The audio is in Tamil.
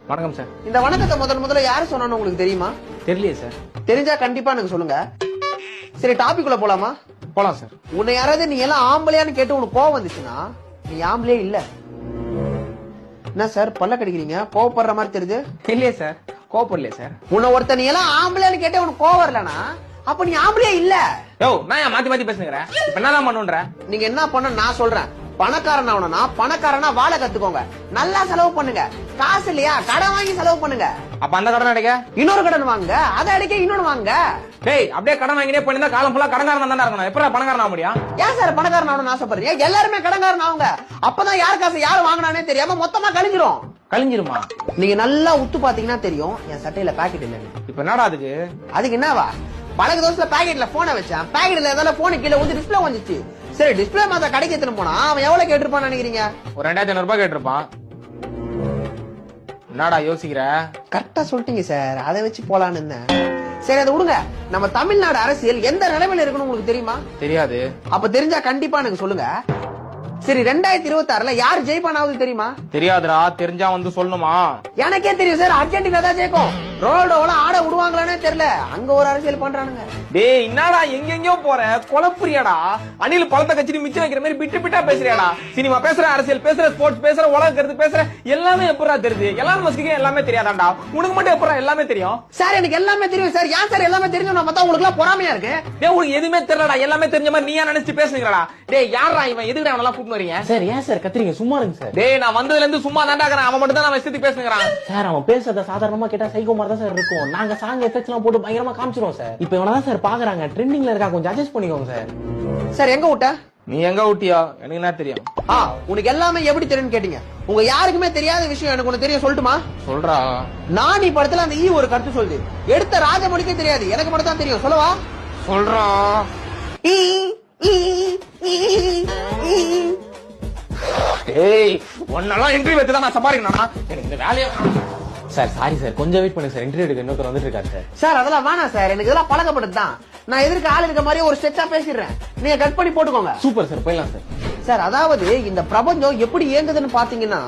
வணக்கம் சார். இந்த வணக்கத்தை முதல்ல யாரு சொன்னான்னு உங்களுக்கு தெரியுமா? தெரியலையே சார். தெரிஞ்சா கண்டிப்பா எனக்கு சொல்லுங்க. சரி, டாபிக் உள்ள போலாமா? போலாம் சார். உன்னை யாராவது நீ எல்லாம் ஆம்பளையான்னு கேட்டு உனக்கு கோவம் வந்துச்சுன்னா நீ ஆம்பளே இல்ல. என்ன சார் பல்ல கடிக்கிறீங்க? கோவப்படுற மாதிரி தெரியுது. இல்லையே சார், கோவப்படலையே சார். உன்னை ஒருத்த நீ எல்லாம் ஆம்பளையான்னு கேட்டு உனக்கு கோவம் வரலனா அப்ப நீ ஆம்பளே இல்ல. யோ, நான் மாத்தி மாத்தி பேசுறேன். இப்ப என்னதான் பண்ணுன்ற? நீங்க என்ன பண்ண நான் சொல்றேன். பணக்காரன் ஆகணும்னா பணக்காரனா வாழ கத்துக்கோங்க. நல்லா செலவு பண்ணுங்க. காசு இல்லையா கடன் வாங்கி செலவு பண்ணுங்க. அப்ப அந்த கடன் அடைக்க இன்னொரு கடன் வாங்க, அதை அடைக்க இன்னொன்னு வாங்க. டேய், அப்படியே கடன் வாங்கினே பண்ணிருந்தா காலம் ஃபுல்லா கடன்காரன் தானே இருக்கணும். எப்படா பணக்காரன் ஆக முடியும்? ஏன் சார் பணக்காரன் ஆகணும்னு ஆசைப்படுறீங்க? எல்லாருமே கடன்காரன் ஆகுங்க. அப்பதான் யார் காசு யாரு வாங்கினானே தெரியாம மொத்தமா கழிஞ்சிரும். கழிஞ்சிருமா? நீங்க நல்லா உத்து பாத்தீங்கன்னா தெரியும் என் சட்டையில பாக்கெட் இல்ல. இப்ப என்னடா அதுக்கு என்னவா? பழகு தோசைல பாக்கெட்ல போனை வச்சேன். பாக்கெட்ல ஏதாவது போன கீழே வந்து டிஸ்பிளே வந்துச்சு. சரி, டிஸ்பிளே மாத்த கடைக்கு எடுத்துன்னு போனா அவன் எவ்வளவு கேட்டிருப்பான்னு நினைக்கிறீங்க? ஒரு 2500 ரூபாய் கேட்டிருப்பான். என்னடா யோசிக்கிற? கரெக்டா சொல்லிட்டீங்க சார். அதை வச்சு போலான்னு இருந்தேன். சரி, அதை விடுங்க. நம்ம தமிழ்நாடு அரசியல் எந்த நிலைமையில இருக்குன்னு உங்களுக்கு தெரியுமா? தெரியாது. அப்ப தெரிஞ்சா கண்டிப்பா எனக்கு சொல்லுங்க. சரி, 2026ல யார் ஜெயிப்பானாவது தெரியுமா? தெரியாதுடா. தெரிஞ்சா வந்து சொல்லணுமா? எனக்கே தெரியும் சார். அர்ஜென்டினா தான் ஜெயிக்கும். ரோல்டோலாம் ஆட விடுவாங்களானே தெரியல. அங்க ஒரு அரசியல் பண்றானுங்க. டேய், என்னடா எங்கெங்கயோ போற? கொலப்புரியாடா. அணில் பழத்தை கட்சி மிச்சம் வைக்கிற மாதிரி பிட்டு பிட்டா பேசுறியாடா. சினிமா பேசுற, அரசியல் பேசுற, ஸ்போர்ட்ஸ் பேசுற, உலக கருத்து பேசுற, எல்லாமே எப்படா தெரியுது? எல்லாரும் மஸ்க்கு எல்லாமே தெரியாதாண்டா. உனக்கு மட்டும் எப்படா எல்லாமே தெரியும்? சார், எனக்கு எல்லாமே தெரியும் சார். ஏன் சார் எல்லாமே தெரியும்? நான் பார்த்தா உங்களுக்கு எல்லாம் பொறாமையா இருக்கு. டேய், உங்களுக்கு எதுவுமே தெரியலடா. எல்லாமே தெரிஞ்ச மாதிரி நீயா நினைச்சு பேசுறீங்கடா. டேய், யாரா இவன்? எதுக்குடா அவனெல்லாம் கூப்பிட்டு வரீங்க? சார் ஏன் சார் கத்துறீங்க? சும்மா இருங்க சார். டேய், நான் வந்ததுல இருந்து சும்மா தான்டா இருக்கறேன். அவன் மட்டும் தான் நான் இஷ்டத்துக்கு பேசுறான். சார் அவன் பேசுறத சாதாரணமா கேட்டா சைக்கோ மாதிரி தான் சார் இருக்கும். நாங்க சாங் எஃபெக்ட்ஸ் எல்லாம் போட்டு பயங்கரமா காமிச்சிரோம் சார். இப்போ இவன தான் சார் பாக்குறாங்க. ட்ரெண்டிங்ல இருக்கா, கொஞ்சம் அட்ஜஸ்ட் பண்ணிக்கோங்க சார். சார், எங்க விட்ட? நீ எங்க ஊட்டியா? எனக்கு என்ன தெரியும்? உனக்கு எல்லாமே எப்படி தெரியும்னு கேட்டீங்க. உங்க யாருக்குமே தெரியாத விஷயம் எனக்கு ஒண்ணு தெரியும். சொல்லட்டுமா? சொல்றா. நானி படத்துல அந்த ஒரு கருத்து சொல்லுது. எடுத்த ராஜமொழிக்கே தெரியாது, எனக்கு மட்டும் தான் தெரியும். சொல்லவா? சொல்றா. டேய், உன்னெல்லாம் இன்டர்வியூ வச்சு தான் நான் சம்பாதிக்கணும். எனக்கு இந்த வேலையை சார் சாரி சார், கொஞ்சம் வெயிட் பண்ணுங்க சார். இன்டர்வியூ எடுக்க இன்னொருத்தர் வந்துட்டு இருக்காரு சார். சார், அதெல்லாம் வேணாம் சார். எனக்கு இதெல்லாம் பழக்கப்பட்டது தான். நான் எதிர்க்க ஆள் இருக்க மாதிரி ஒரு ஸ்ட்ரெச்சா பேசிடுறேன். நீங்க கட் பண்ணி போட்டுக்கோங்க. சூப்பர் சார், போயிடலாம் சார். சார், அதாவது இந்த பிரபஞ்சம் எப்படி இயங்குதுன்னு பாத்தீங்கன்னா